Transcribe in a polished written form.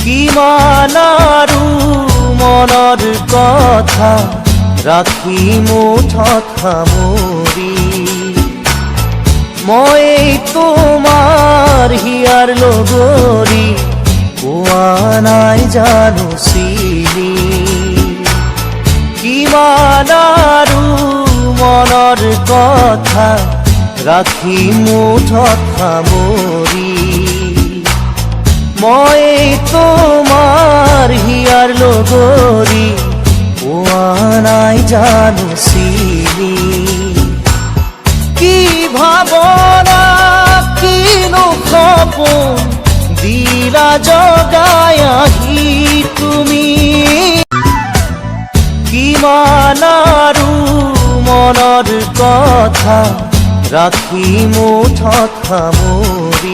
কিমান আৰু মনৰ কথা ৰাখি মুঠত সামৰি মই তোমাৰ হিয়াৰ লগৰী পোৱা নাই জানো চিনি কিমান আৰু মনৰ কথা ৰাখি মুঠত সামৰি মই তোমাৰ হিয়াৰ লগৰী পোৱা নাই জানো চিনি কি ভাৱনা কিনো সপোন দিলা জগাই আহি তুমি কিমান আৰু মনৰ কথা ৰাখি মুঠত সামৰি